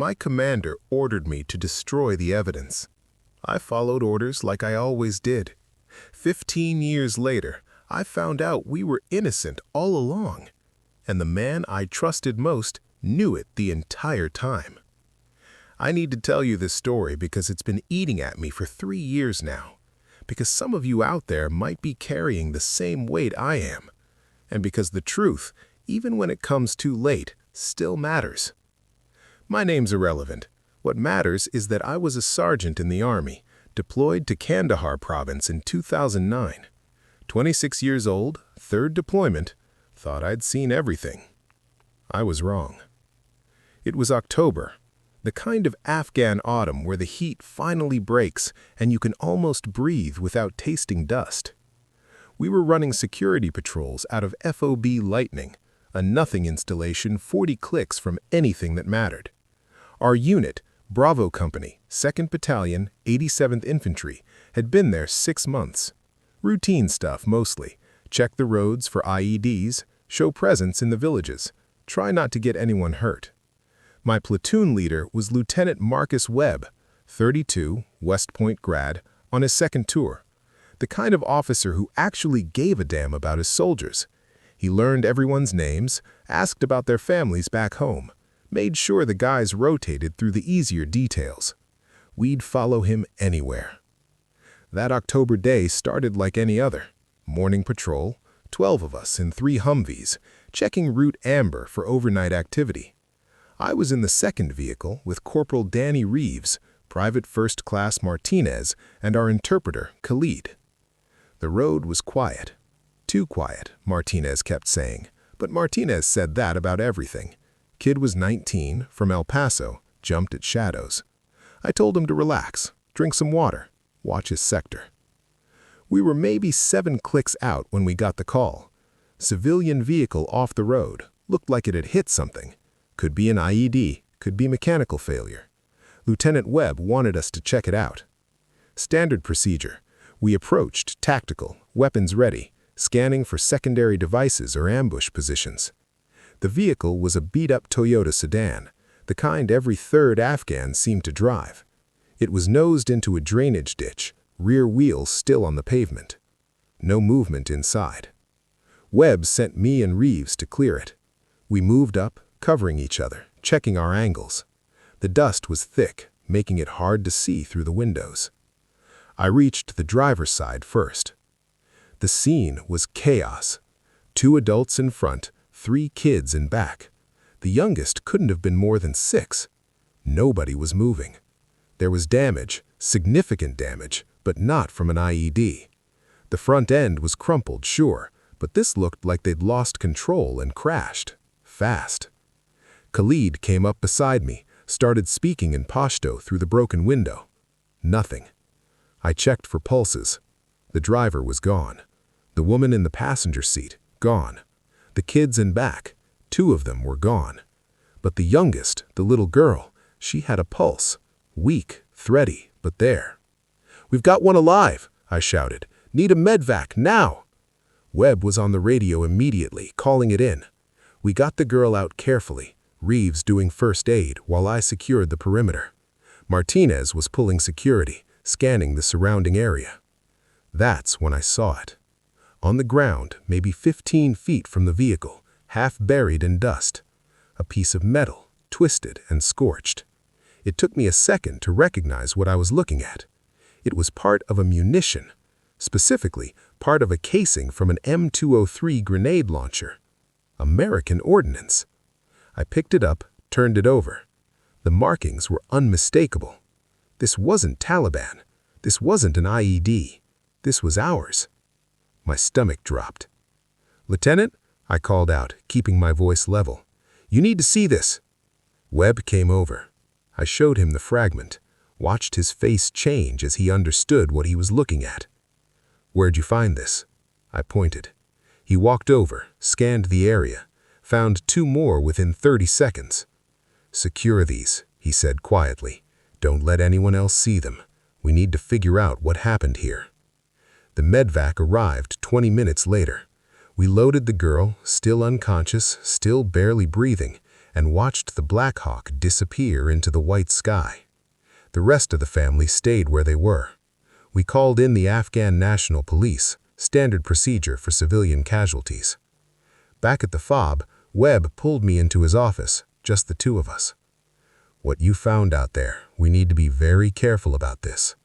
My commander ordered me to destroy the evidence. I followed orders like I always did. 15 years later, I found out we were innocent all along, and the man I trusted most knew it the entire time. I need to tell you this story because it's been eating at me for 3 years now, because some of you out there might be carrying the same weight I am, and because the truth, even when it comes too late, still matters. My name's irrelevant. What matters is that I was a sergeant in the Army, deployed to Kandahar province in 2009. 26 years old, third deployment, thought I'd seen everything. I was wrong. It was October, the kind of Afghan autumn where the heat finally breaks and you can almost breathe without tasting dust. We were running security patrols out of FOB Lightning, a nothing installation 40 clicks from anything that mattered. Our unit, Bravo Company, 2nd Battalion, 87th Infantry, had been there 6 months. Routine stuff mostly. Check the roads for IEDs, show presence in the villages, try not to get anyone hurt. My platoon leader was Lieutenant Marcus Webb, 32, West Point grad, on his second tour. The kind of officer who actually gave a damn about his soldiers. He learned everyone's names, asked about their families back home, made sure the guys rotated through the easier details. We'd follow him anywhere. That October day started like any other. Morning patrol, 12 of us in 3 Humvees, checking Route Amber for overnight activity. I was in the second vehicle with Corporal Danny Reeves, Private First Class Martinez, and our interpreter, Khalid. The road was quiet. Too quiet, Martinez kept saying, but Martinez said that about everything. Kid was 19, from El Paso, jumped at shadows. I told him to relax, drink some water, watch his sector. We were maybe 7 clicks out when we got the call. Civilian vehicle off the road, looked like it had hit something. Could be an IED, could be mechanical failure. Lieutenant Webb wanted us to check it out. Standard procedure. We approached, tactical, weapons ready, scanning for secondary devices or ambush positions. The vehicle was a beat-up Toyota sedan, the kind every third Afghan seemed to drive. It was nosed into a drainage ditch, rear wheels still on the pavement. No movement inside. Webb sent me and Reeves to clear it. We moved up, covering each other, checking our angles. The dust was thick, making it hard to see through the windows. I reached the driver's side first. The scene was chaos. 2 adults in front, 3 kids in back. The youngest couldn't have been more than 6. Nobody was moving. There was damage, significant damage, but not from an IED. The front end was crumpled, sure, but this looked like they'd lost control and crashed. Fast. Khalid came up beside me, started speaking in Pashto through the broken window. Nothing. I checked for pulses. The driver was gone. The woman in the passenger seat, gone. The kids in back, 2 of them were gone. But the youngest, the little girl, she had a pulse. Weak, thready, but there. "We've got one alive," I shouted. "Need a medvac, now!" Webb was on the radio immediately, calling it in. We got the girl out carefully, Reeves doing first aid while I secured the perimeter. Martinez was pulling security, scanning the surrounding area. That's when I saw it. On the ground, maybe 15 feet from the vehicle, half buried in dust. A piece of metal, twisted and scorched. It took me a second to recognize what I was looking at. It was part of a munition, specifically part of a casing from an M203 grenade launcher. American ordnance. I picked it up, turned it over. The markings were unmistakable. This wasn't Taliban. This wasn't an IED. This was ours. My stomach dropped. "Lieutenant," I called out, keeping my voice level. "You need to see this." Webb came over. I showed him the fragment, watched his face change as he understood what he was looking at. "Where'd you find this?" I pointed. He walked over, scanned the area, found 2 more within 30 seconds. "Secure these," he said quietly. "Don't let anyone else see them. We need to figure out what happened here." The medvac arrived 20 minutes later. We loaded the girl, still unconscious, still barely breathing, and watched the Black Hawk disappear into the white sky. The rest of the family stayed where they were. We called in the Afghan National Police, standard procedure for civilian casualties. Back at the FOB, Webb pulled me into his office, just the two of us. "What you found out there, we need to be very careful about this."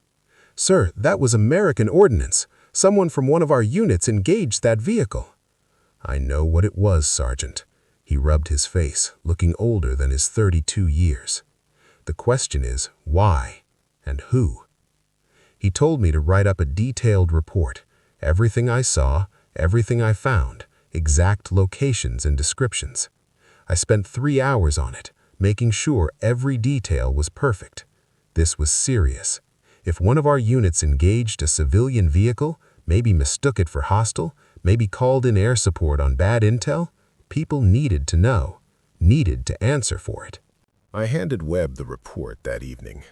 "Sir, that was American ordnance. Someone from one of our units engaged that vehicle." "I know what it was, Sergeant." He rubbed his face, looking older than his 32 years. "The question is, why and who?" He told me to write up a detailed report, everything I saw, everything I found, exact locations and descriptions. I spent 3 hours on it, making sure every detail was perfect. This was serious. If one of our units engaged a civilian vehicle, maybe mistook it for hostile, maybe called in air support on bad intel, people needed to know, needed to answer for it. I handed Webb the report that evening.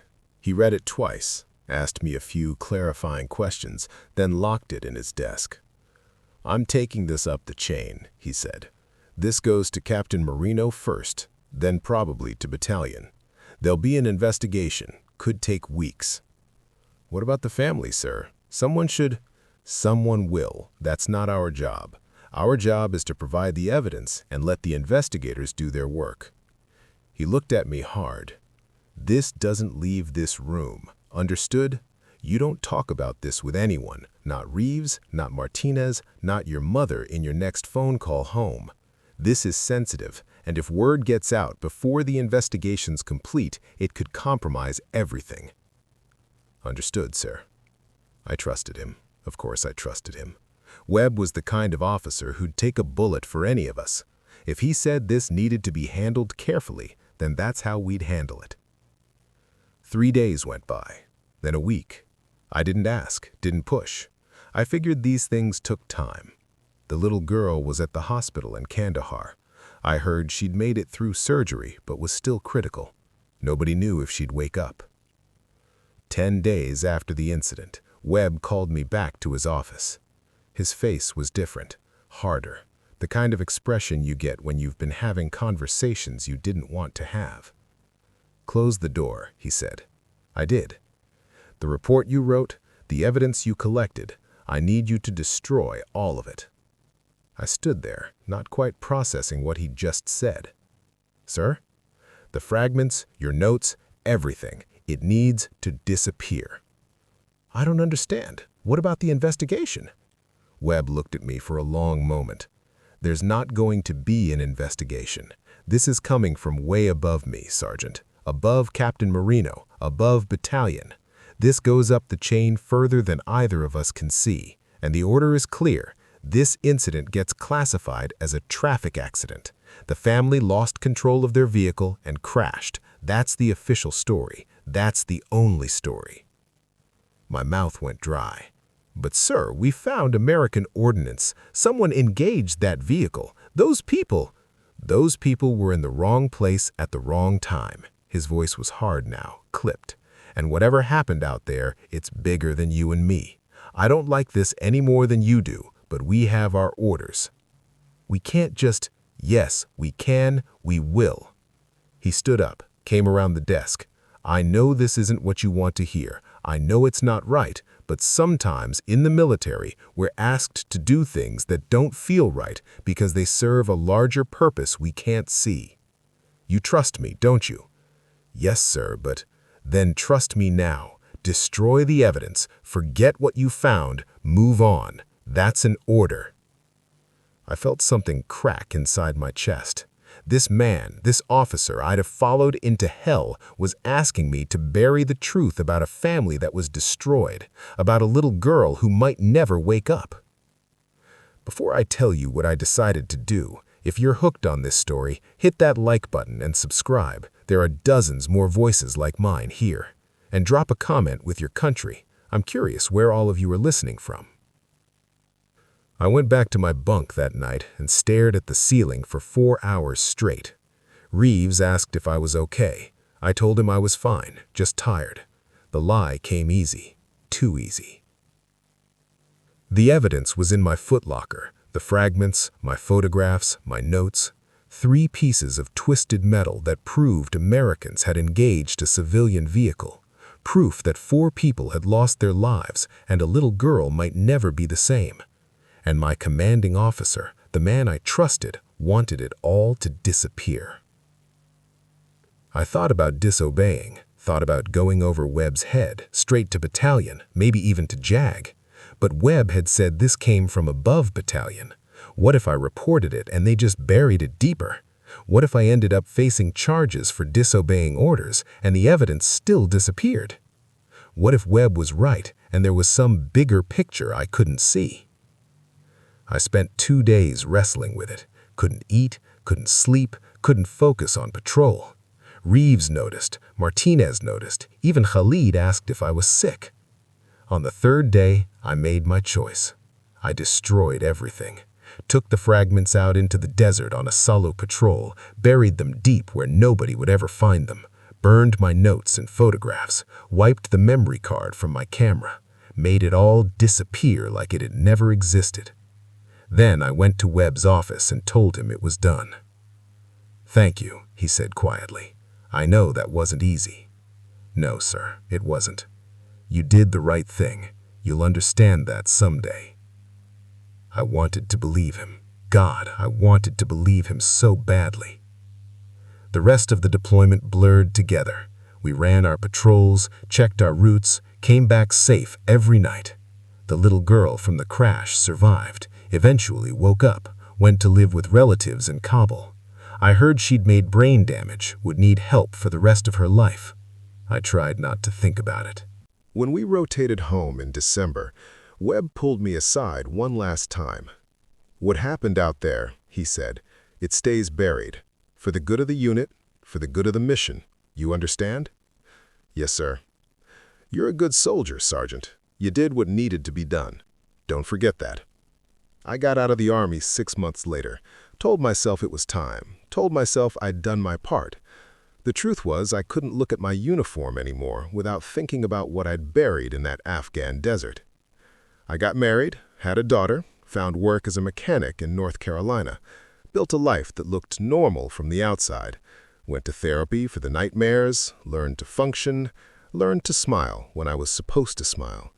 He read it twice, asked me a few clarifying questions, then locked it in his desk. "I'm taking this up the chain," he said. "This goes to Captain Marino first, then probably to battalion. There'll be an investigation, could take weeks." "What about the family, sir? Someone should—" "Someone will. That's not our job. Our job is to provide the evidence and let the investigators do their work." He looked at me hard. "This doesn't leave this room. Understood? You don't talk about this with anyone, not Reeves, not Martinez, not your mother in your next phone call home. This is sensitive, and if word gets out before the investigation's complete, it could compromise everything." "Understood, sir." I trusted him. Of course I trusted him. Webb was the kind of officer who'd take a bullet for any of us. If he said this needed to be handled carefully, then that's how we'd handle it. 3 days went by, then a week. I didn't ask, didn't push. I figured these things took time. The little girl was at the hospital in Kandahar. I heard she'd made it through surgery but was still critical. Nobody knew if she'd wake up. 10 days after the incident, Webb called me back to his office. His face was different, harder, the kind of expression you get when you've been having conversations you didn't want to have. "Close the door," he said. I did. "The report you wrote, the evidence you collected, I need you to destroy all of it." I stood there, not quite processing what he'd just said. "Sir?" "The fragments, your notes, everything, it needs to disappear." "I don't understand. What about the investigation?" Webb looked at me for a long moment. "There's not going to be an investigation. This is coming from way above me, Sergeant. Above Captain Marino, above battalion. This goes up the chain further than either of us can see. And the order is clear. This incident gets classified as a traffic accident. The family lost control of their vehicle and crashed. That's the official story. That's the only story." My mouth went dry. "But sir, we found American ordnance. Someone engaged that vehicle. Those people were in the wrong place at the wrong time." His voice was hard now, clipped. "And whatever happened out there, it's bigger than you and me. I don't like this any more than you do, but we have our orders. We can't just—" "Yes, we can, we will." He stood up, came around the desk. "I know this isn't what you want to hear. I know it's not right, but sometimes in the military, we're asked to do things that don't feel right because they serve a larger purpose we can't see. You trust me, don't you?" "Yes, sir, but—" "Then trust me now. Destroy the evidence, forget what you found, move on. That's an order." I felt something crack inside my chest. This man, this officer I'd have followed into hell, was asking me to bury the truth about a family that was destroyed, about a little girl who might never wake up. Before I tell you what I decided to do, if you're hooked on this story, hit that like button and subscribe. There are dozens more voices like mine here. And drop a comment with your country. I'm curious where all of you are listening from. I went back to my bunk that night and stared at the ceiling for 4 hours straight. Reeves asked if I was okay. I told him I was fine, just tired. The lie came easy, too easy. The evidence was in my footlocker, the fragments, my photographs, my notes. 3 pieces of twisted metal that proved Americans had engaged a civilian vehicle. Proof that 4 people had lost their lives and a little girl might never be the same. And my commanding officer, the man I trusted, wanted it all to disappear. I thought about disobeying, thought about going over Webb's head, straight to battalion, maybe even to JAG. But Webb had said this came from above battalion. What if I reported it and they just buried it deeper? What if I ended up facing charges for disobeying orders and the evidence still disappeared? What if Webb was right and there was some bigger picture I couldn't see? I spent 2 days wrestling with it. Couldn't eat, couldn't sleep, couldn't focus on patrol. Reeves noticed, Martinez noticed, even Khalid asked if I was sick. On the 3rd day, I made my choice. I destroyed everything. Took the fragments out into the desert on a solo patrol, buried them deep where nobody would ever find them, burned my notes and photographs, wiped the memory card from my camera, made it all disappear like it had never existed. Then I went to Webb's office and told him it was done. "Thank you," he said quietly. "I know that wasn't easy." "No, sir, it wasn't. You did the right thing. You'll understand that someday." I wanted to believe him. God, I wanted to believe him so badly. The rest of the deployment blurred together. We ran our patrols, checked our routes, came back safe every night. The little girl from the crash survived, eventually woke up, went to live with relatives in Kabul. I heard she'd made brain damage, would need help for the rest of her life. I tried not to think about it. When we rotated home in December, Webb pulled me aside one last time. "What happened out there," he said, "it stays buried. For the good of the unit, for the good of the mission. You understand?" "Yes, sir." "You're a good soldier, Sergeant. You did what needed to be done. Don't forget that." I got out of the Army 6 months later, told myself it was time, told myself I'd done my part. The truth was I couldn't look at my uniform anymore without thinking about what I'd buried in that Afghan desert. I got married, had a daughter, found work as a mechanic in North Carolina, built a life that looked normal from the outside, went to therapy for the nightmares, learned to function, learned to smile when I was supposed to smile.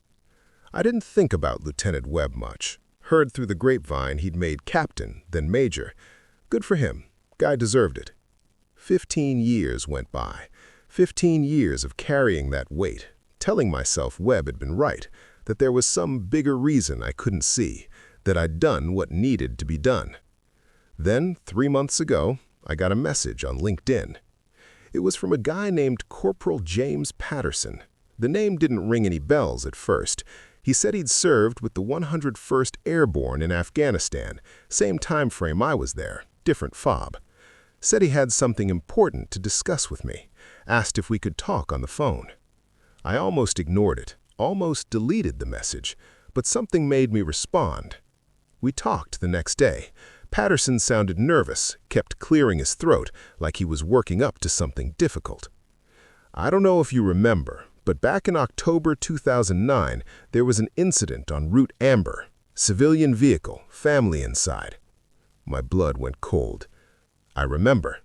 I didn't think about Lieutenant Webb much. Heard through the grapevine he'd made captain, then major. Good for him. Guy deserved it. 15 years went by. 15 years of carrying that weight, telling myself Webb had been right, that there was some bigger reason I couldn't see, that I'd done what needed to be done. Then, 3 months ago, I got a message on LinkedIn. It was from a guy named Corporal James Patterson. The name didn't ring any bells at first. He said he'd served with the 101st Airborne in Afghanistan, same time frame I was there, different fob. Said he had something important to discuss with me, asked if we could talk on the phone. I almost ignored it, almost deleted the message, but something made me respond. We talked the next day. Patterson sounded nervous, kept clearing his throat like he was working up to something difficult. "I don't know if you remember, but back in October 2009, there was an incident on Route Amber. Civilian vehicle, family inside." My blood went cold. I remember.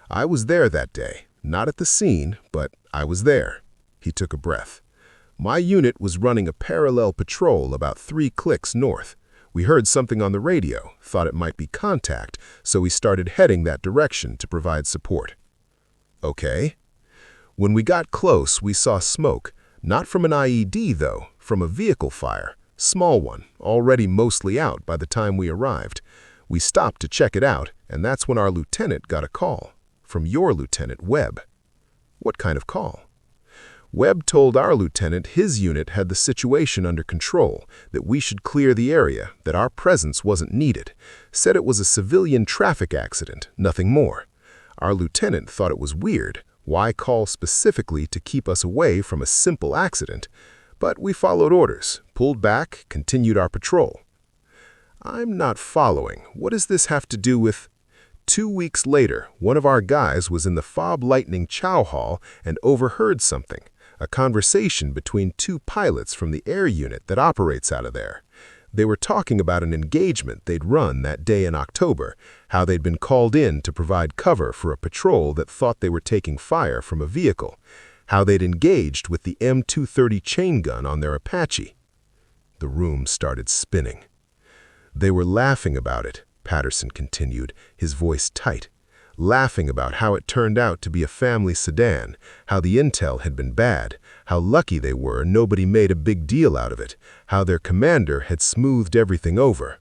I was there that day, not at the scene, but I was there. He took a breath. My unit was running a parallel patrol about 3 clicks north. We heard something on the radio, thought it might be contact, so we started heading that direction to provide support. Okay. When we got close, we saw smoke, not from an IED though, from a vehicle fire, small one, already mostly out by the time we arrived. We stopped to check it out, and that's when our lieutenant got a call, from your Lieutenant Webb. What kind of call? Webb told our lieutenant his unit had the situation under control, that we should clear the area, that our presence wasn't needed. Said it was a civilian traffic accident, nothing more. Our lieutenant thought it was weird. Why call specifically to keep us away from a simple accident? But we followed orders, pulled back, continued our patrol. I'm not following. What does this have to do with... 2 weeks later, one of our guys was in the Fob Lightning Chow Hall and overheard something, a conversation between 2 pilots from the air unit that operates out of there. They were talking about an engagement they'd run that day in October, how they'd been called in to provide cover for a patrol that thought they were taking fire from a vehicle, how they'd engaged with the M230 chain gun on their Apache. The room started spinning. They were laughing about it, Patterson continued, his voice tight. Laughing about how it turned out to be a family sedan, how the intel had been bad, how lucky they were nobody made a big deal out of it, how their commander had smoothed everything over.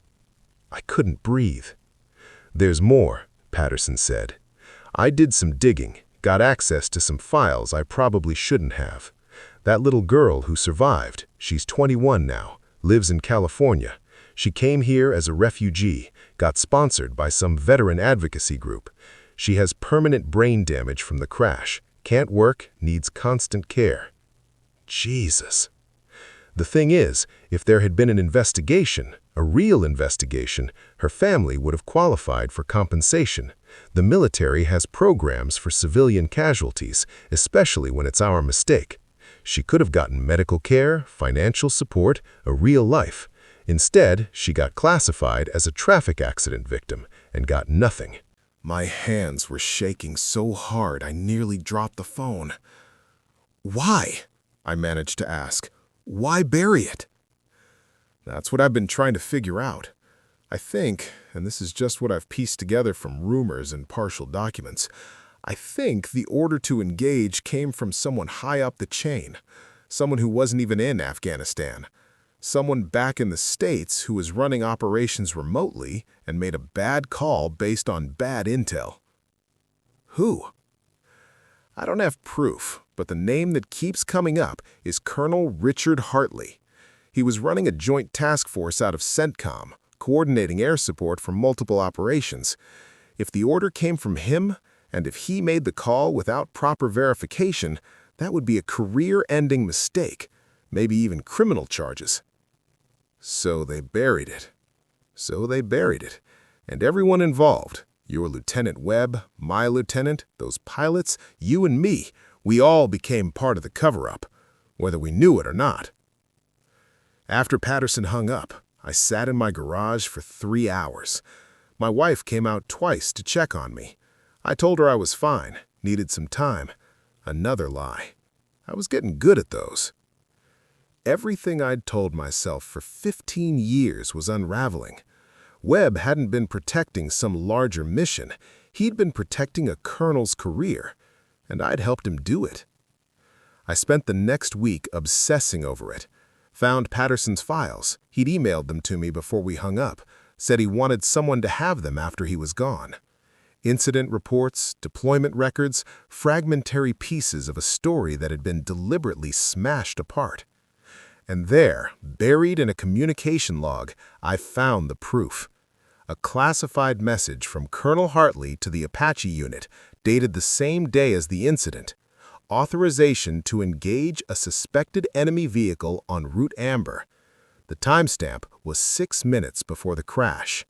I couldn't breathe. "There's more," Patterson said. "I did some digging, got access to some files I probably shouldn't have. That little girl who survived, she's 21 now, lives in California. She came here as a refugee, got sponsored by some veteran advocacy group. She has permanent brain damage from the crash, can't work, needs constant care." Jesus. The thing is, if there had been an investigation, a real investigation, her family would have qualified for compensation. The military has programs for civilian casualties, especially when it's our mistake. She could have gotten medical care, financial support, a real life. Instead, she got classified as a traffic accident victim and got nothing. My hands were shaking so hard I nearly dropped the phone. "Why?" I managed to ask. "Why bury it?" "That's what I've been trying to figure out. I think, and this is just what I've pieced together from rumors and partial documents, I think the order to engage came from someone high up the chain, someone who wasn't even in Afghanistan. Someone back in the States who was running operations remotely and made a bad call based on bad intel." "Who?" "I don't have proof, but the name that keeps coming up is Colonel Richard Hartley. He was running a joint task force out of CENTCOM, coordinating air support for multiple operations. If the order came from him, and if he made the call without proper verification, that would be a career-ending mistake, maybe even criminal charges." So they buried it. And everyone involved, your Lieutenant Webb, my lieutenant, those pilots, you and me, we all became part of the cover-up, whether we knew it or not. After Patterson hung up, I sat in my garage for 3 hours. My wife came out twice to check on me. I told her I was fine, needed some time. Another lie. I was getting good at those. Everything I'd told myself for 15 years was unraveling. Webb hadn't been protecting some larger mission. He'd been protecting a colonel's career, and I'd helped him do it. I spent the next week obsessing over it. Found Patterson's files. He'd emailed them to me before we hung up. Said he wanted someone to have them after he was gone. Incident reports, deployment records, fragmentary pieces of a story that had been deliberately smashed apart. And there, buried in a communication log, I found the proof. A classified message from Colonel Hartley to the Apache unit, dated the same day as the incident. Authorization to engage a suspected enemy vehicle en route Amber. The timestamp was 6 minutes before the crash.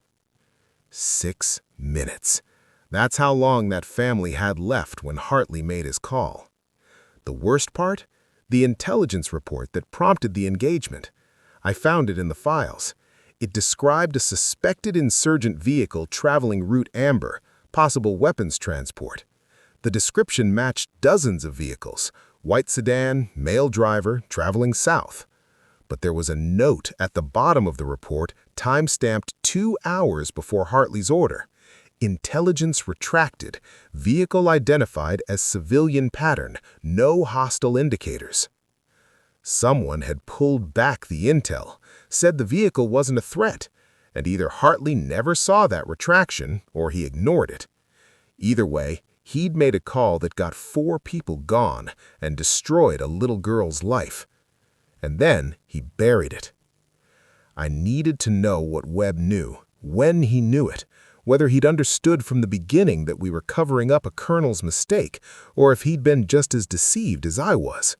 6 minutes. That's how long that family had left when Hartley made his call. The worst part? The intelligence report that prompted the engagement. I found it in the files. It described a suspected insurgent vehicle traveling route Amber, possible weapons transport. The description matched dozens of vehicles, white sedan, male driver, traveling south. But there was a note at the bottom of the report time-stamped 2 hours before Hartley's order. Intelligence retracted, vehicle identified as civilian pattern, no hostile indicators. Someone had pulled back the intel, said the vehicle wasn't a threat, and either Hartley never saw that retraction or he ignored it. Either way, he'd made a call that got 4 people gone and destroyed a little girl's life. And then he buried it. I needed to know what Webb knew, when he knew it, whether he'd understood from the beginning that we were covering up a colonel's mistake, or if he'd been just as deceived as I was.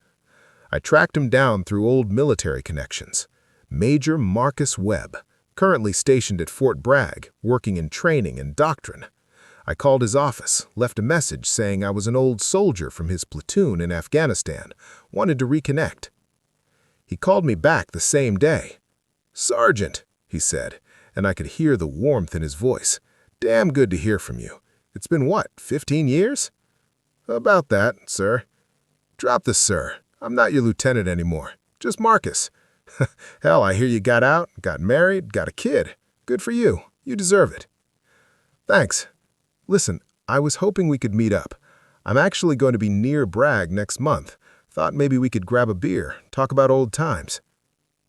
I tracked him down through old military connections. Major Marcus Webb, currently stationed at Fort Bragg, working in training and doctrine. I called his office, left a message saying I was an old soldier from his platoon in Afghanistan, wanted to reconnect. He called me back the same day. "Sergeant," he said, and I could hear the warmth in his voice. "Damn good to hear from you. It's been what, 15 years?" "About that, sir." "Drop the sir. I'm not your lieutenant anymore. Just Marcus." "Hell, I hear you got out, got married, got a kid. Good for you. You deserve it." "Thanks. Listen, I was hoping we could meet up. I'm actually going to be near Bragg next month. Thought maybe we could grab a beer, talk about old times."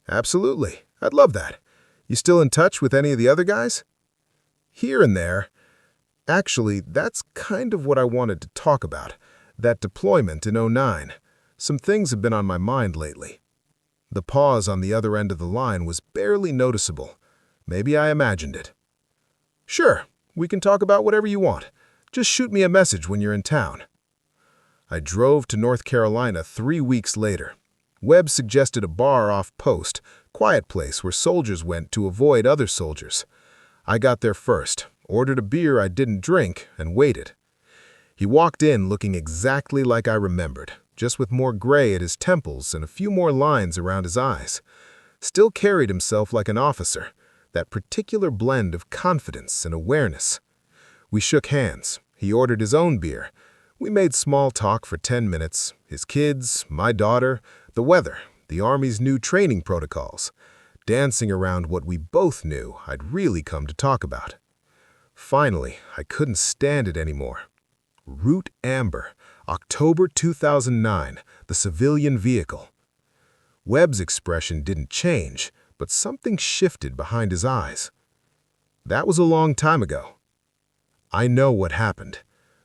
"Absolutely. I'd love that. You still in touch with any of the other guys?" "Here and there. Actually, that's kind of what I wanted to talk about. That deployment in '09. Some things have been on my mind lately." The pause on the other end of the line was barely noticeable. Maybe I imagined it. "Sure, we can talk about whatever you want. Just shoot me a message when you're in town." I drove to North Carolina 3 weeks later. Webb suggested a bar off post, quiet place where soldiers went to avoid other soldiers. I got there first, ordered a beer I didn't drink, and waited. He walked in looking exactly like I remembered, just with more gray at his temples and a few more lines around his eyes. Still carried himself like an officer, that particular blend of confidence and awareness. We shook hands. He ordered his own beer. We made small talk for 10 minutes, his kids, my daughter, the weather, the Army's new training protocols, dancing around what we both knew I'd really come to talk about. Finally, I couldn't stand it anymore. Route Amber, October 2009, the civilian vehicle. Webb's expression didn't change, but something shifted behind his eyes. "That was a long time ago." "I know what happened.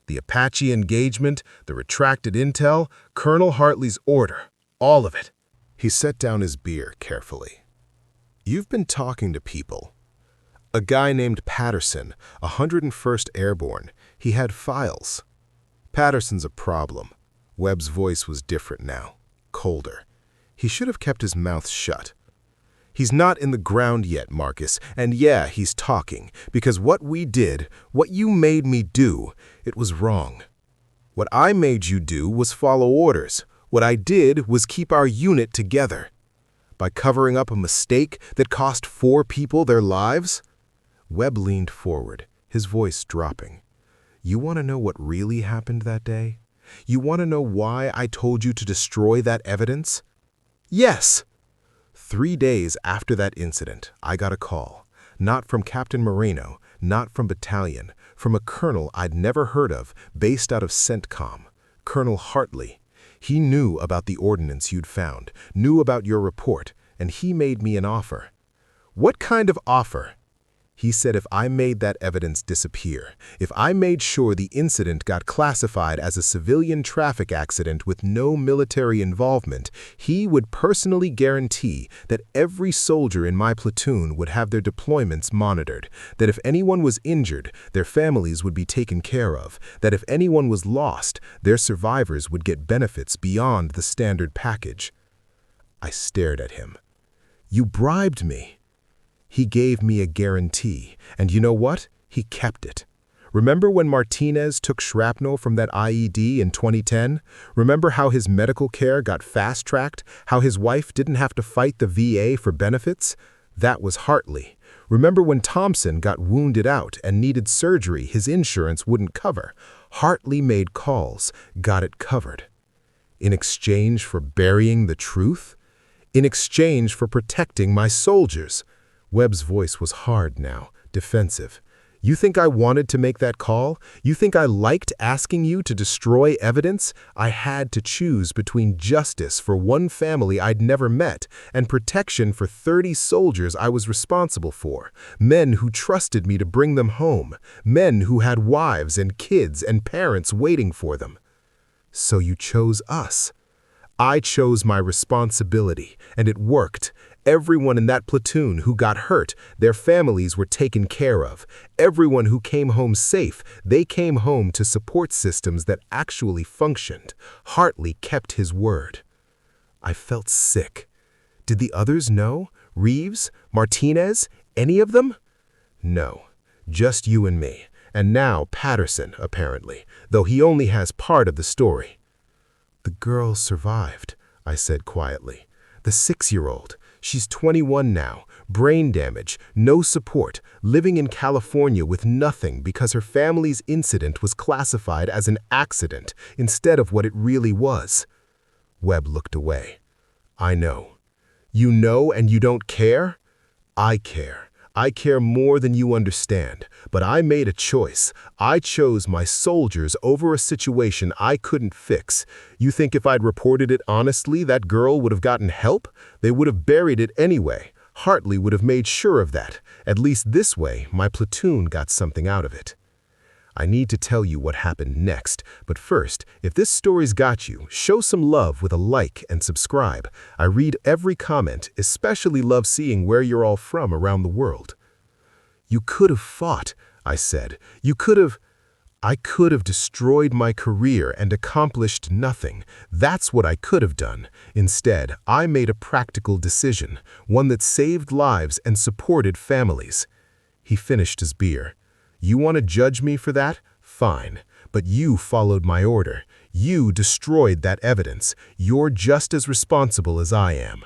The Apache engagement, the retracted intel, Colonel Hartley's order, all of it." He set down his beer carefully. "You've been talking to people. A guy named Patterson, 101st Airborne, he had files." "Patterson's a problem." Webb's voice was different now, colder. He should have kept his mouth shut. "He's not in the ground yet, Marcus, and yeah, he's talking, because what we did, what you made me do, it was wrong. What I made you do was follow orders. What I did was keep our unit together. By covering up a mistake that cost 4 people their lives?" Webb leaned forward, his voice dropping. "You want to know what really happened that day? You want to know why I told you to destroy that evidence?" "Yes." 3 days after that incident, I got a call. Not from Captain Moreno, not from Battalion, from a colonel I'd never heard of, based out of CENTCOM, Colonel Hartley. He knew about the ordnance you'd found, knew about your report, and he made me an offer. "What kind of offer?" He said if I made that evidence disappear, if I made sure the incident got classified as a civilian traffic accident with no military involvement, he would personally guarantee that every soldier in my platoon would have their deployments monitored, that if anyone was injured, their families would be taken care of, that if anyone was lost, their survivors would get benefits beyond the standard package. I stared at him. "You bribed me." He gave me a guarantee, and you know what? He kept it. Remember when Martinez took shrapnel from that IED in 2010? Remember how his medical care got fast-tracked? How his wife didn't have to fight the VA for benefits? That was Hartley. Remember when Thompson got wounded out and needed surgery his insurance wouldn't cover? Hartley made calls, got it covered. In exchange for burying the truth? In exchange for protecting my soldiers? Webb's voice was hard now, defensive. "You think I wanted to make that call? You think I liked asking you to destroy evidence? I had to choose between justice for one family I'd never met and protection for 30 soldiers I was responsible for, men who trusted me to bring them home, men who had wives and kids and parents waiting for them. So you chose us. I chose my responsibility, and it worked. Everyone in that platoon who got hurt, their families were taken care of. Everyone who came home safe, they came home to support systems that actually functioned. Hartley kept his word." I felt sick. Did the others know? Reeves? Martinez? Any of them? No, just you and me. And now Patterson, apparently, though he only has part of the story. "The girl survived," I said quietly. "The 6-year-old. She's 21 now, brain damage, no support, living in California with nothing because her family's incident was classified as an accident instead of what it really was. Webb looked away. I know. You know and you don't care? I care. I care more than you understand, but I made a choice. I chose my soldiers over a situation I couldn't fix. You think if I'd reported it honestly, that girl would have gotten help? They would have buried it anyway. Hartley would have made sure of that. At least this way, my platoon got something out of it. I need to tell you what happened next, but first, if this story's got you, show some love with a like and subscribe. I read every comment, especially love seeing where you're all from around the world. You could have fought, I said. I could have destroyed my career and accomplished nothing. That's what I could have done. Instead, I made a practical decision, one that saved lives and supported families. He finished his beer. You want to judge me for that? Fine. But you followed my order. You destroyed that evidence. You're just as responsible as I am.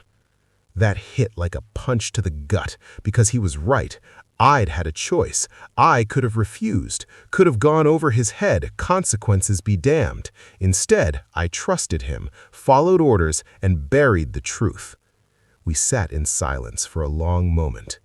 That hit like a punch to the gut, because he was right. I'd had a choice. I could have refused, could have gone over his head, consequences be damned. Instead, I trusted him, followed orders, and buried the truth. We sat in silence for a long moment.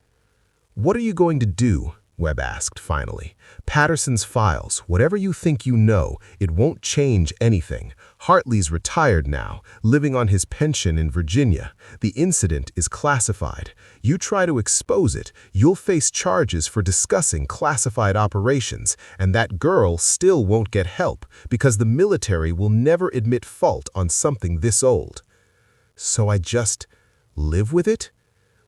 What are you going to do? Webb asked finally. Patterson's files, whatever you think you know, it won't change anything. Hartley's retired now, living on his pension in Virginia. The incident is classified. You try to expose it, you'll face charges for discussing classified operations, and that girl still won't get help because the military will never admit fault on something this old. So I just live with it?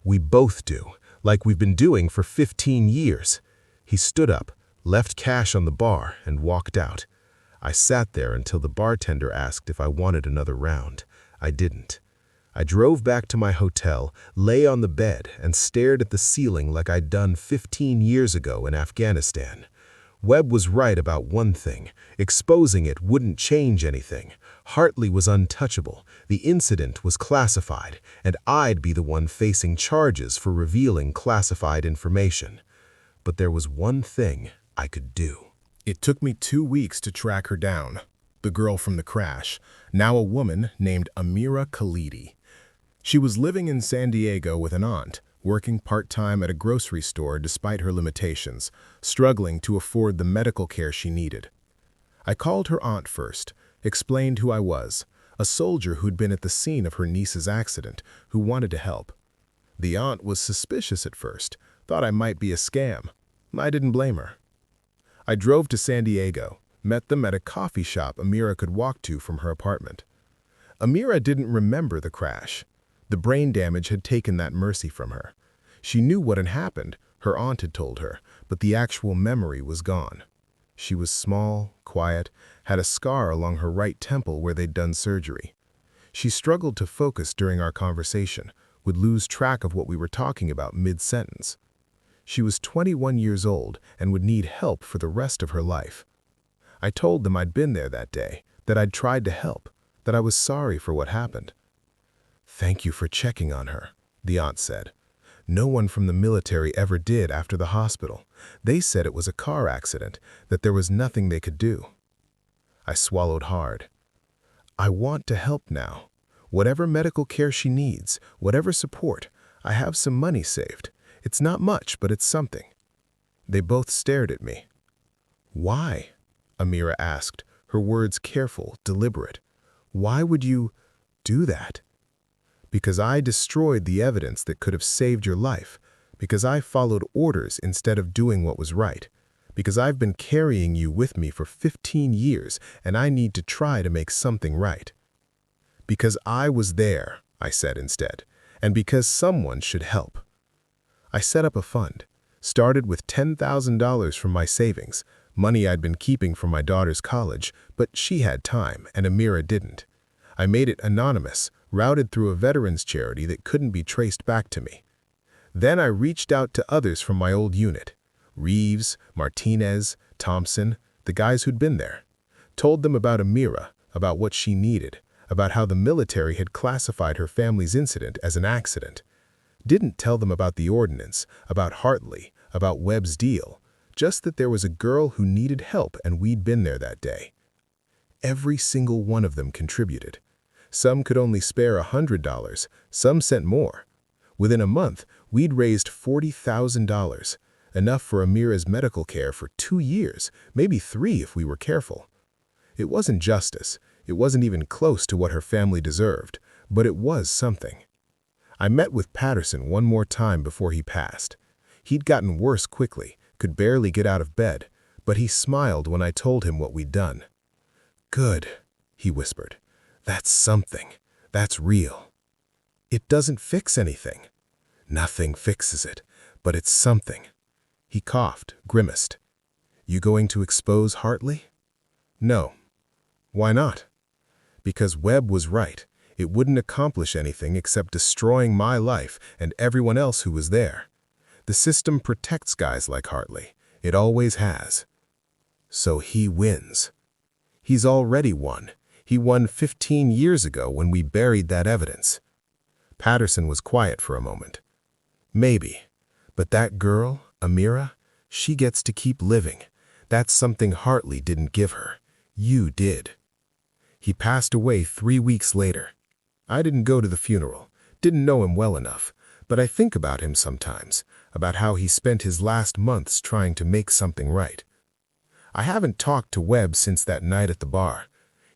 We both do. Like we've been doing for 15 years. He stood up, left cash on the bar, and walked out. I sat there until the bartender asked if I wanted another round. I didn't. I drove back to my hotel, lay on the bed, and stared at the ceiling like I'd done 15 years ago in Afghanistan. Webb was right about one thing. Exposing it wouldn't change anything. Hartley was untouchable. The incident was classified, and I'd be the one facing charges for revealing classified information. But there was one thing I could do. It took me 2 weeks to track her down, the girl from the crash, now a woman named Amira Khalidi. She was living in San Diego with an aunt, working part-time at a grocery store despite her limitations, struggling to afford the medical care she needed. I called her aunt first, explained who I was, a soldier who'd been at the scene of her niece's accident, who wanted to help. The aunt was suspicious at first, thought I might be a scam. I didn't blame her. I drove to San Diego, met them at a coffee shop Amira could walk to from her apartment. Amira didn't remember the crash. The brain damage had taken that mercy from her. She knew what had happened, her aunt had told her, but the actual memory was gone. She was small, quiet, had a scar along her right temple where they'd done surgery. She struggled to focus during our conversation, would lose track of what we were talking about mid-sentence. She was 21 years old and would need help for the rest of her life. I told them I'd been there that day, that I'd tried to help, that I was sorry for what happened. "Thank you for checking on her," the aunt said. "No one from the military ever did after the hospital. They said it was a car accident, that there was nothing they could do." I swallowed hard. I want to help now. Whatever medical care she needs, whatever support, I have some money saved. It's not much, but it's something. They both stared at me. "Why?" Amira asked, her words careful, deliberate. "Why would you do that?" "Because I destroyed the evidence that could have saved your life. Because I followed orders instead of doing what was right. Because I've been carrying you with me for 15 years and I need to try to make something right." "Because I was there," I said instead, "and because someone should help." I set up a fund, started with $10,000 from my savings, money I'd been keeping from my daughter's college, but she had time and Amira didn't. I made it anonymous, routed through a veterans charity that couldn't be traced back to me. Then I reached out to others from my old unit, Reeves, Martinez, Thompson, the guys who'd been there. Told them about Amira, about what she needed, about how the military had classified her family's incident as an accident. Didn't tell them about the ordinance, about Hartley, about Webb's deal, just that there was a girl who needed help and we'd been there that day. Every single one of them contributed. Some could only spare $100, some sent more. Within a month, we'd raised $40,000, enough for Amira's medical care for 2 years, maybe 3 if we were careful. It wasn't justice, it wasn't even close to what her family deserved, but it was something. I met with Patterson one more time before he passed. He'd gotten worse quickly, could barely get out of bed, but he smiled when I told him what we'd done. "Good," he whispered. "That's something. That's real. It doesn't fix anything. Nothing fixes it, but it's something." He coughed, grimaced. "You going to expose Hartley?" "No." "Why not?" "Because Webb was right. It wouldn't accomplish anything except destroying my life and everyone else who was there. The system protects guys like Hartley. It always has." "So he wins." "He's already won. He won 15 years ago when we buried that evidence." Patterson was quiet for a moment. "Maybe. But that girl, Amira, she gets to keep living. That's something Hartley didn't give her. You did." He passed away 3 weeks later. I didn't go to the funeral, didn't know him well enough, but I think about him sometimes, about how he spent his last months trying to make something right. I haven't talked to Webb since that night at the bar.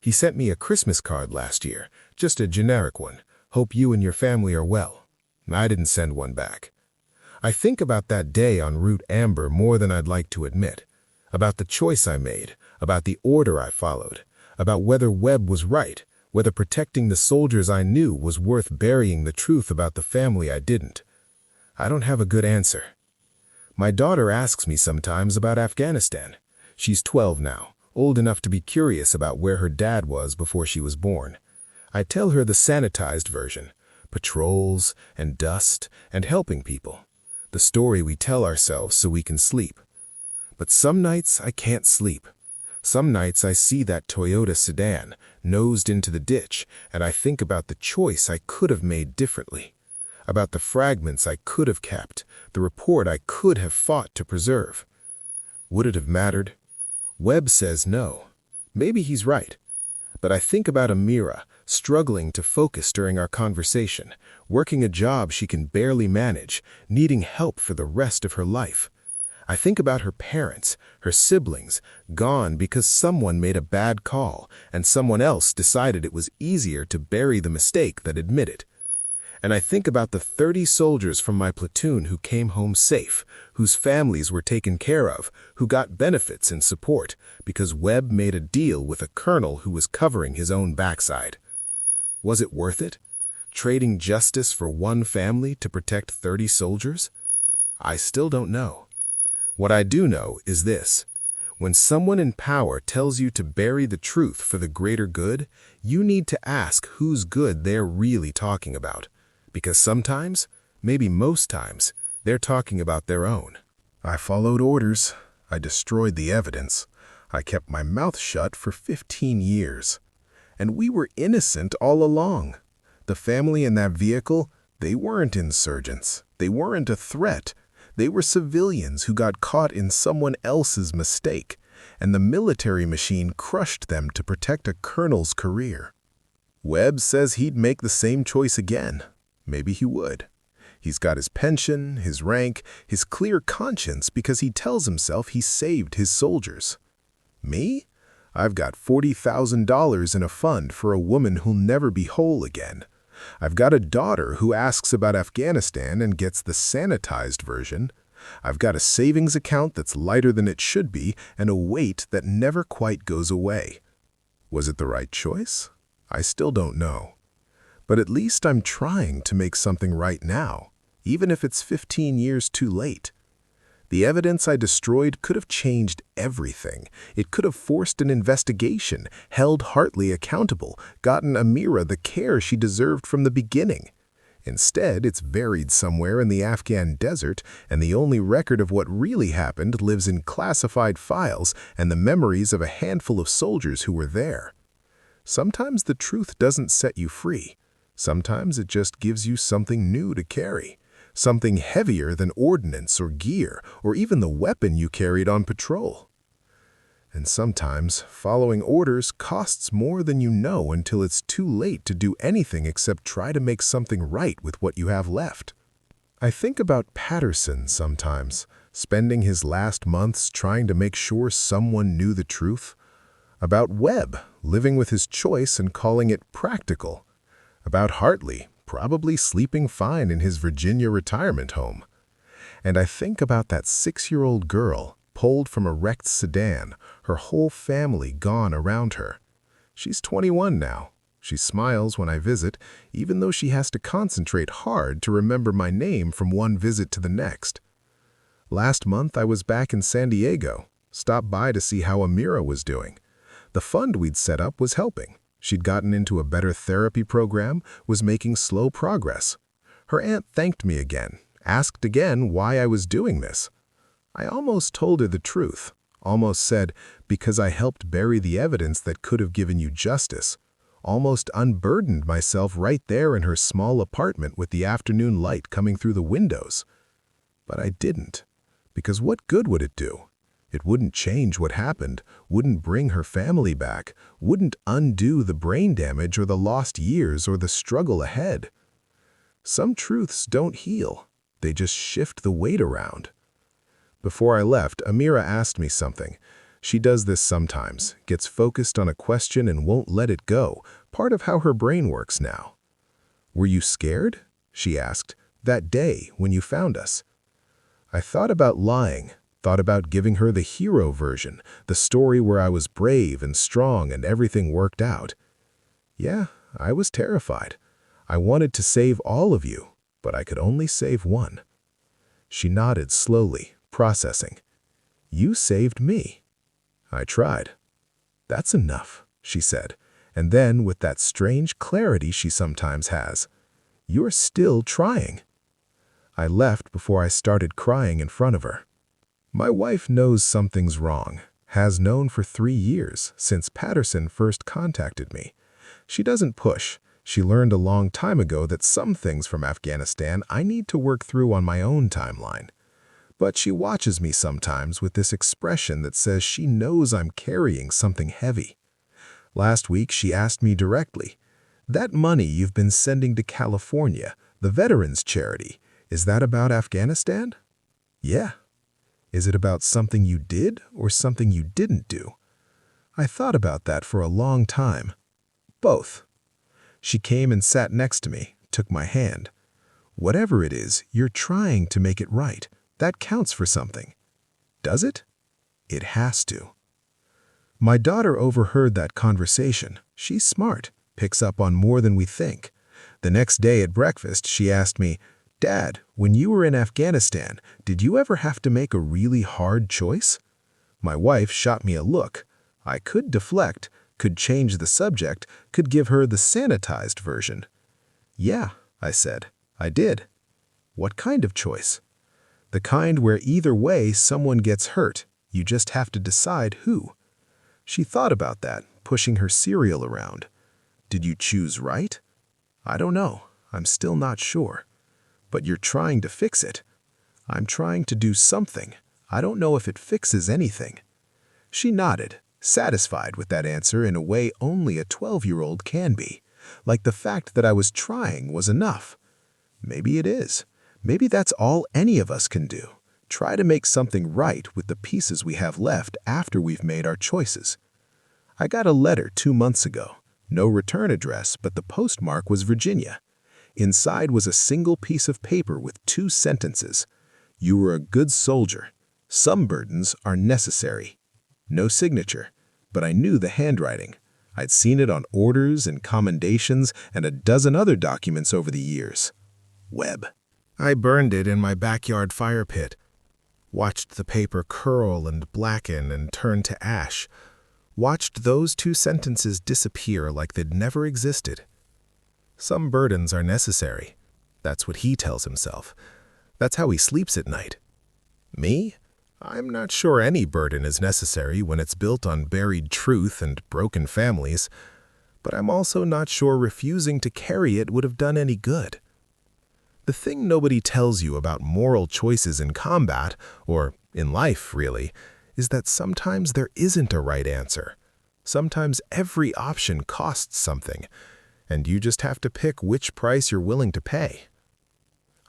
He sent me a Christmas card last year, just a generic one. "Hope you and your family are well." I didn't send one back. I think about that day on Route Amber more than I'd like to admit, about the choice I made, about the order I followed, about whether Webb was right, whether protecting the soldiers I knew was worth burying the truth about the family I didn't. I don't have a good answer. My daughter asks me sometimes about Afghanistan. She's 12 now, old enough to be curious about where her dad was before she was born. I tell her the sanitized version, patrols and dust and helping people, the story we tell ourselves so we can sleep. But some nights I can't sleep. Some nights I see that Toyota sedan nosed into the ditch and I think about the choice I could have made differently, about the fragments I could have kept, the report I could have fought to preserve. Would it have mattered? Webb says no. Maybe he's right. But I think about Amira, struggling to focus during our conversation, working a job she can barely manage, needing help for the rest of her life. I think about her parents, her siblings, gone because someone made a bad call and someone else decided it was easier to bury the mistake than admit it. And I think about the 30 soldiers from my platoon who came home safe, whose families were taken care of, who got benefits and support because Webb made a deal with a colonel who was covering his own backside. Was it worth it? Trading justice for one family to protect 30 soldiers? I still don't know. What I do know is this. When someone in power tells you to bury the truth for the greater good, you need to ask whose good they're really talking about. Because sometimes, maybe most times, they're talking about their own. I followed orders. I destroyed the evidence. I kept my mouth shut for 15 years. And we were innocent all along. The family in that vehicle, they weren't insurgents. They weren't a threat. They were civilians who got caught in someone else's mistake, and the military machine crushed them to protect a colonel's career. Webb says he'd make the same choice again. Maybe he would. He's got his pension, his rank, his clear conscience because he tells himself he saved his soldiers. Me? I've got $40,000 in a fund for a woman who'll never be whole again. I've got a daughter who asks about Afghanistan and gets the sanitized version. I've got a savings account that's lighter than it should be and a weight that never quite goes away. Was it the right choice? I still don't know. But at least I'm trying to make something right now, even if it's 15 years too late. The evidence I destroyed could have changed everything. It could have forced an investigation, held Hartley accountable, gotten Amira the care she deserved from the beginning. Instead, it's buried somewhere in the Afghan desert, and the only record of what really happened lives in classified files and the memories of a handful of soldiers who were there. Sometimes the truth doesn't set you free. Sometimes it just gives you something new to carry, something heavier than ordnance or gear or even the weapon you carried on patrol. And sometimes, following orders costs more than you know until it's too late to do anything except try to make something right with what you have left. I think about Patterson sometimes, spending his last months trying to make sure someone knew the truth. About Webb, living with his choice and calling it practical. About Hartley, probably sleeping fine in his Virginia retirement home. And I think about that 6-year-old girl, pulled from a wrecked sedan, her whole family gone around her. She's 21 now. She smiles when I visit, even though she has to concentrate hard to remember my name from one visit to the next. Last month I was back in San Diego, stopped by to see how Amira was doing. The fund we'd set up was helping. She'd gotten into a better therapy program, was making slow progress. Her aunt thanked me again, asked again why I was doing this. I almost told her the truth, almost said, because I helped bury the evidence that could have given you justice, almost unburdened myself right there in her small apartment with the afternoon light coming through the windows. But I didn't, because what good would it do? It wouldn't change what happened, wouldn't bring her family back, wouldn't undo the brain damage or the lost years or the struggle ahead. Some truths don't heal, they just shift the weight around. Before I left, Amira asked me something. She does this sometimes, gets focused on a question and won't let it go, part of how her brain works now. "Were you scared?" she asked, "that day when you found us?" I thought about lying, thought about giving her the hero version, the story where I was brave and strong and everything worked out. Yeah, I was terrified. I wanted to save all of you, but I could only save one. She nodded slowly, processing. "You saved me." I tried. "That's enough," she said, and then with that strange clarity she sometimes has, "You're still trying." I left before I started crying in front of her. My wife knows something's wrong, has known for 3 years, since Patterson first contacted me. She doesn't push. She learned a long time ago that some things from Afghanistan I need to work through on my own timeline. But she watches me sometimes with this expression that says she knows I'm carrying something heavy. Last week she asked me directly, "That money you've been sending to California, the Veterans Charity, is that about Afghanistan?" "Yeah." "Is it about something you did or something you didn't do?" I thought about that for a long time. "Both." She came and sat next to me, took my hand. "Whatever it is, you're trying to make it right. That counts for something." "Does it?" "It has to." My daughter overheard that conversation. She's smart, picks up on more than we think. The next day at breakfast, she asked me, "Dad, when you were in Afghanistan, did you ever have to make a really hard choice?" My wife shot me a look. I could deflect, could change the subject, could give her the sanitized version. "Yeah," I said, "I did." "What kind of choice?" "The kind where either way someone gets hurt. You just have to decide who." She thought about that, pushing her cereal around. "Did you choose right?" "I don't know. I'm still not sure." "But you're trying to fix it." "I'm trying to do something. I don't know if it fixes anything." She nodded, satisfied with that answer in a way only a 12-year-old can be, like the fact that I was trying was enough. Maybe it is. Maybe that's all any of us can do. Try to make something right with the pieces we have left after we've made our choices. I got a letter 2 months ago. No return address, but the postmark was Virginia. Inside was a single piece of paper with 2 sentences. "You were a good soldier. Some burdens are necessary." No signature, but I knew the handwriting. I'd seen it on orders and commendations and a dozen other documents over the years. Webb. I burned it in my backyard fire pit. Watched the paper curl and blacken and turn to ash. Watched those 2 sentences disappear like they'd never existed. Some burdens are necessary. That's what he tells himself. That's how he sleeps at night. Me? I'm not sure any burden is necessary when it's built on buried truth and broken families, but I'm also not sure refusing to carry it would have done any good. The thing nobody tells you about moral choices in combat, or in life really, is that sometimes there isn't a right answer. Sometimes every option costs something, and you just have to pick which price you're willing to pay.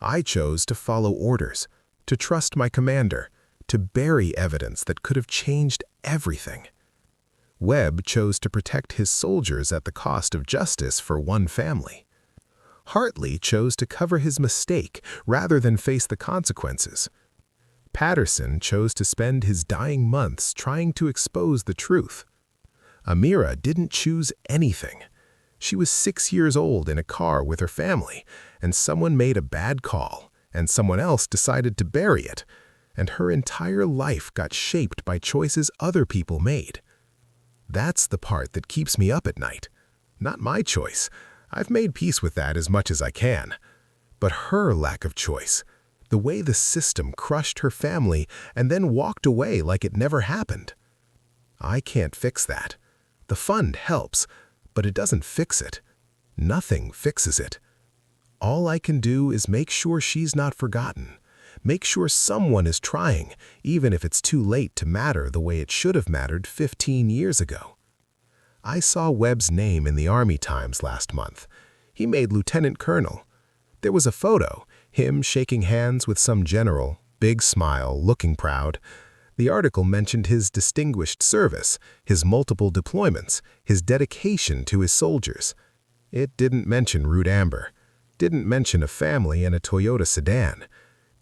I chose to follow orders, to trust my commander, to bury evidence that could have changed everything. Webb chose to protect his soldiers at the cost of justice for one family. Hartley chose to cover his mistake rather than face the consequences. Patterson chose to spend his dying months trying to expose the truth. Amira didn't choose anything. She was 6 years old in a car with her family, and someone made a bad call, and someone else decided to bury it, and her entire life got shaped by choices other people made. That's the part that keeps me up at night. Not my choice. I've made peace with that as much as I can. But her lack of choice, the way the system crushed her family and then walked away like it never happened. I can't fix that. The fund helps, but it doesn't fix it. Nothing fixes it. All I can do is make sure she's not forgotten. Make sure someone is trying, even if it's too late to matter the way it should have mattered 15 years ago. I saw Webb's name in the Army Times last month. He made lieutenant colonel. There was a photo, him shaking hands with some general, big smile, looking proud. The article mentioned his distinguished service, his multiple deployments, his dedication to his soldiers. It didn't mention Root Amber, didn't mention a family and a Toyota sedan,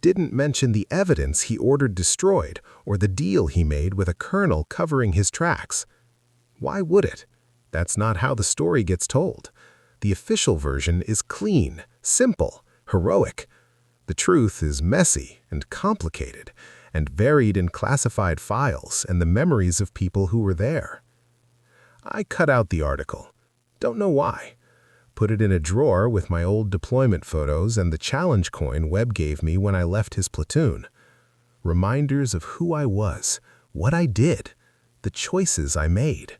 didn't mention the evidence he ordered destroyed or the deal he made with a colonel covering his tracks. Why would it? That's not how the story gets told. The official version is clean, simple, heroic. The truth is messy and complicated, and buried in classified files and the memories of people who were there. I cut out the article. Don't know why. Put it in a drawer with my old deployment photos and the challenge coin Webb gave me when I left his platoon. Reminders of who I was, what I did, the choices I made.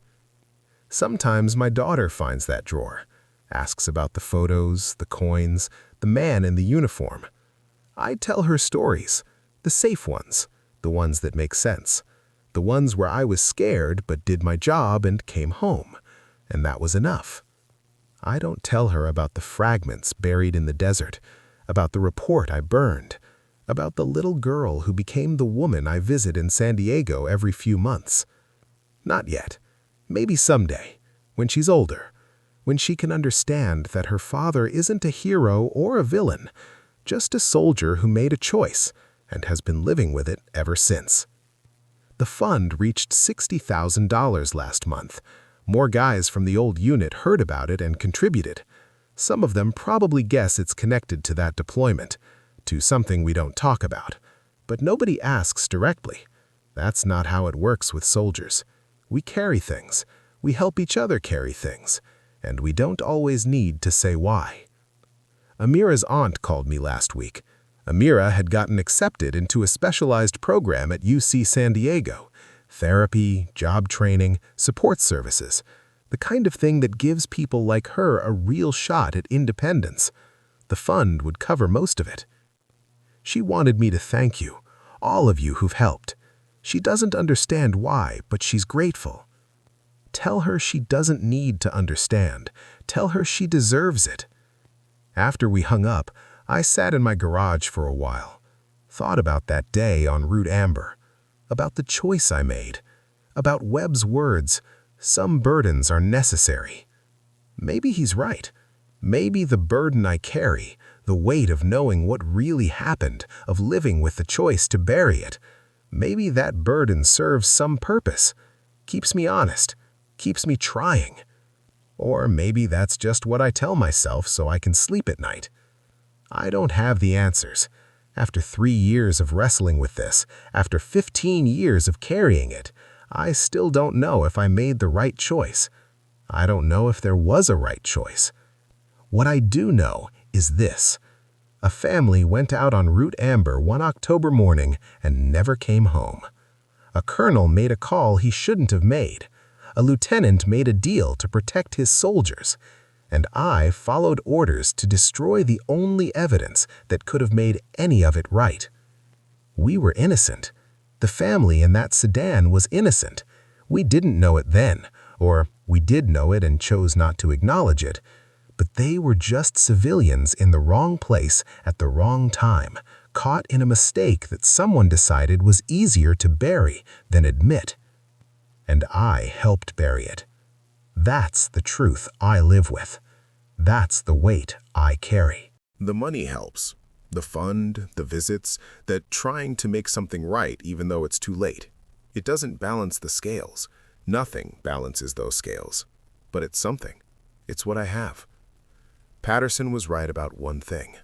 Sometimes my daughter finds that drawer, asks about the photos, the coins, the man in the uniform. I tell her stories, the safe ones, the ones that make sense, the ones where I was scared but did my job and came home, and that was enough. I don't tell her about the fragments buried in the desert, about the report I burned, about the little girl who became the woman I visit in San Diego every few months. Not yet. Maybe someday, when she's older, when she can understand that her father isn't a hero or a villain, just a soldier who made a choice and has been living with it ever since. The fund reached $60,000 last month. More guys from the old unit heard about it and contributed. Some of them probably guess it's connected to that deployment, to something we don't talk about. But nobody asks directly. That's not how it works with soldiers. We carry things. We help each other carry things. And we don't always need to say why. Amira's aunt called me last week. Amira had gotten accepted into a specialized program at UC San Diego. Therapy, job training, support services. The kind of thing that gives people like her a real shot at independence. The fund would cover most of it. She wanted me to thank you, all of you who've helped. She doesn't understand why, but she's grateful. Tell her she doesn't need to understand. Tell her she deserves it. After we hung up, I sat in my garage for a while. Thought about that day on Route Amber. About the choice I made. About Webb's words, "Some burdens are necessary." Maybe he's right. Maybe the burden I carry, the weight of knowing what really happened, of living with the choice to bury it, maybe that burden serves some purpose, keeps me honest, keeps me trying. Or maybe that's just what I tell myself so I can sleep at night. I don't have the answers. After 3 years of wrestling with this, after 15 years of carrying it, I still don't know if I made the right choice. I don't know if there was a right choice. What I do know is this. A family went out on Route Amber one October morning and never came home. A colonel made a call he shouldn't have made. A lieutenant made a deal to protect his soldiers. and I followed orders to destroy the only evidence that could have made any of it right. We were innocent. The family in that sedan was innocent. We didn't know it then, or we did know it and chose not to acknowledge it, but they were just civilians in the wrong place at the wrong time, caught in a mistake that someone decided was easier to bury than admit. And I helped bury it. That's the truth I live with. That's the weight I carry. The money helps. The fund, the visits, that trying to make something right even though it's too late. It doesn't balance the scales. Nothing balances those scales. But it's something. It's what I have. Patterson was right about one thing.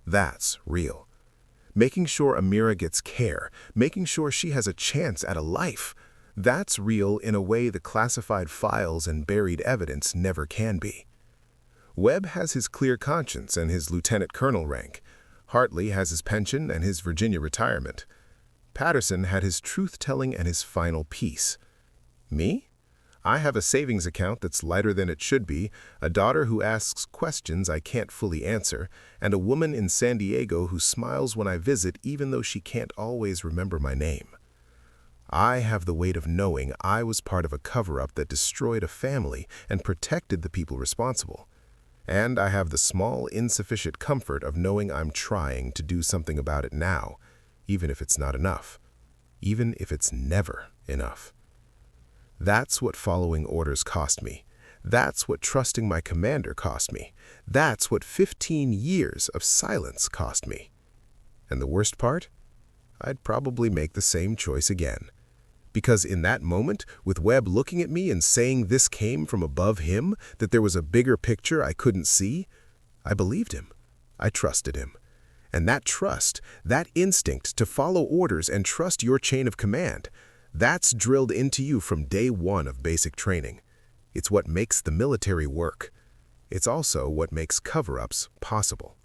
That's real. Making sure Amira gets care, making sure she has a chance at a life, that's real in a way the classified files and buried evidence never can be. Webb has his clear conscience and his lieutenant colonel rank. Hartley has his pension and his Virginia retirement. Patterson had his truth-telling and his final piece. Me? I have a savings account that's lighter than it should be, a daughter who asks questions I can't fully answer, and a woman in San Diego who smiles when I visit even though she can't always remember my name. I have the weight of knowing I was part of a cover-up that destroyed a family and protected the people responsible. And I have the small, insufficient comfort of knowing I'm trying to do something about it now, even if it's not enough, even if it's never enough. That's what following orders cost me. That's what trusting my commander cost me. That's what 15 years of silence cost me. And the worst part? I'd probably make the same choice again. Because in that moment, with Webb looking at me and saying this came from above him, that there was a bigger picture I couldn't see, I believed him. I trusted him. And that trust, that instinct to follow orders and trust your chain of command, that's drilled into you from day one of basic training. It's what makes the military work. It's also what makes cover-ups possible.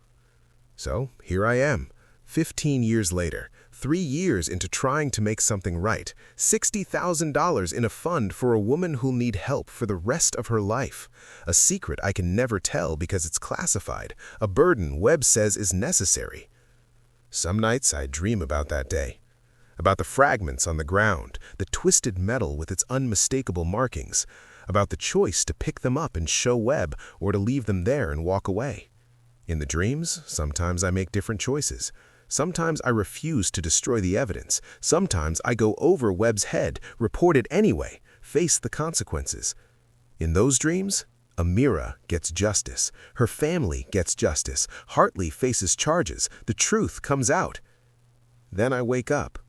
So here I am, 15 years later, 3 years into trying to make something right, $60,000 in a fund for a woman who'll need help for the rest of her life, a secret I can never tell because it's classified, a burden Webb says is necessary. Some nights I dream about that day. About the fragments on the ground, the twisted metal with its unmistakable markings, about the choice to pick them up and show Webb or to leave them there and walk away. In the dreams, sometimes I make different choices. Sometimes I refuse to destroy the evidence. Sometimes I go over Webb's head, report it anyway, face the consequences. In those dreams, Amira gets justice. Her family gets justice. Hartley faces charges. The truth comes out. Then I wake up.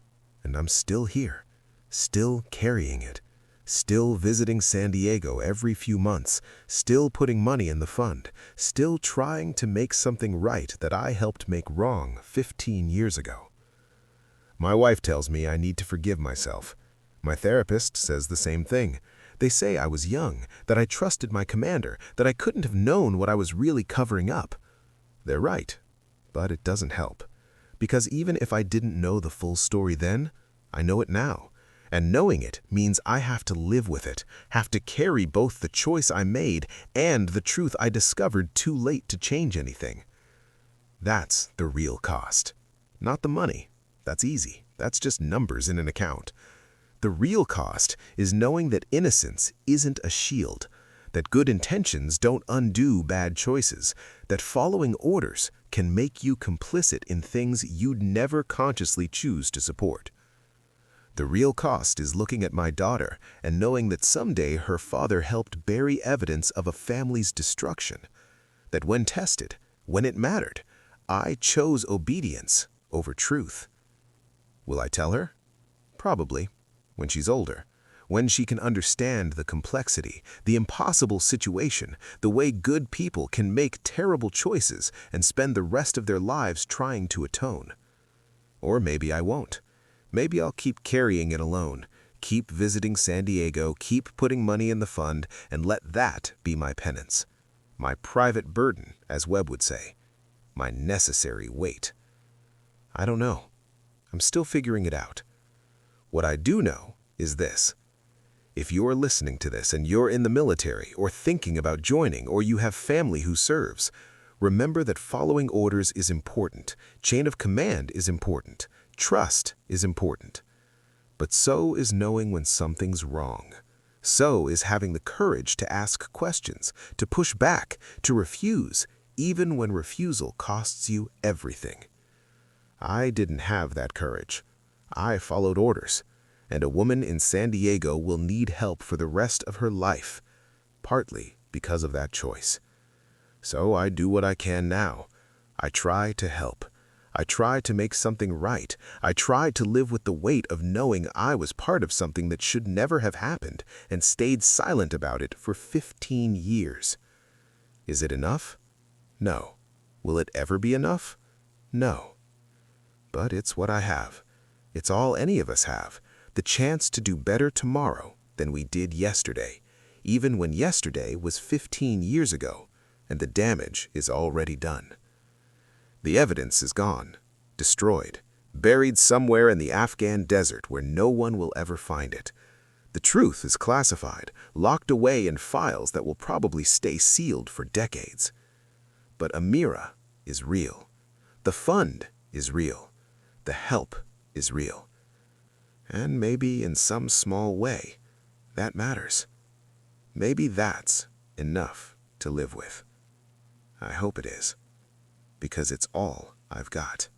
And I'm still here, still carrying it, still visiting San Diego every few months, still putting money in the fund, still trying to make something right that I helped make wrong 15 years ago. My wife tells me I need to forgive myself. My therapist says the same thing. They say I was young, that I trusted my commander, that I couldn't have known what I was really covering up. They're right, but it doesn't help. Because even if I didn't know the full story then, I know it now. And knowing it means I have to live with it, have to carry both the choice I made and the truth I discovered too late to change anything. That's the real cost. Not the money. That's easy. That's just numbers in an account. The real cost is knowing that innocence isn't a shield, that good intentions don't undo bad choices, that following orders can make you complicit in things you'd never consciously choose to support. The real cost is looking at my daughter and knowing that someday her father helped bury evidence of a family's destruction, that when tested, when it mattered, I chose obedience over truth. Will I tell her? Probably, when she's older. When she can understand the complexity, the impossible situation, the way good people can make terrible choices and spend the rest of their lives trying to atone. Or maybe I won't. Maybe I'll keep carrying it alone, keep visiting San Diego, keep putting money in the fund, and let that be my penance. My private burden, as Webb would say. My necessary weight. I don't know. I'm still figuring it out. What I do know is this. If you're listening to this and you're in the military or thinking about joining or you have family who serves, remember that following orders is important, chain of command is important, trust is important. But so is knowing when something's wrong. So is having the courage to ask questions, to push back, to refuse, even when refusal costs you everything. I didn't have that courage. I followed orders, and a woman in San Diego will need help for the rest of her life, partly because of that choice. So I do what I can now. I try to help. I try to make something right. I try to live with the weight of knowing I was part of something that should never have happened and stayed silent about it for 15 years. Is it enough? No. Will it ever be enough? No. But it's what I have. It's all any of us have, the chance to do better tomorrow than we did yesterday, even when yesterday was 15 years ago, and the damage is already done. The evidence is gone, destroyed, buried somewhere in the Afghan desert where no one will ever find it. The truth is classified, locked away in files that will probably stay sealed for decades. But Amira is real. The fund is real. The help is real. And maybe in some small way, that matters. Maybe that's enough to live with. I hope it is, because it's all I've got.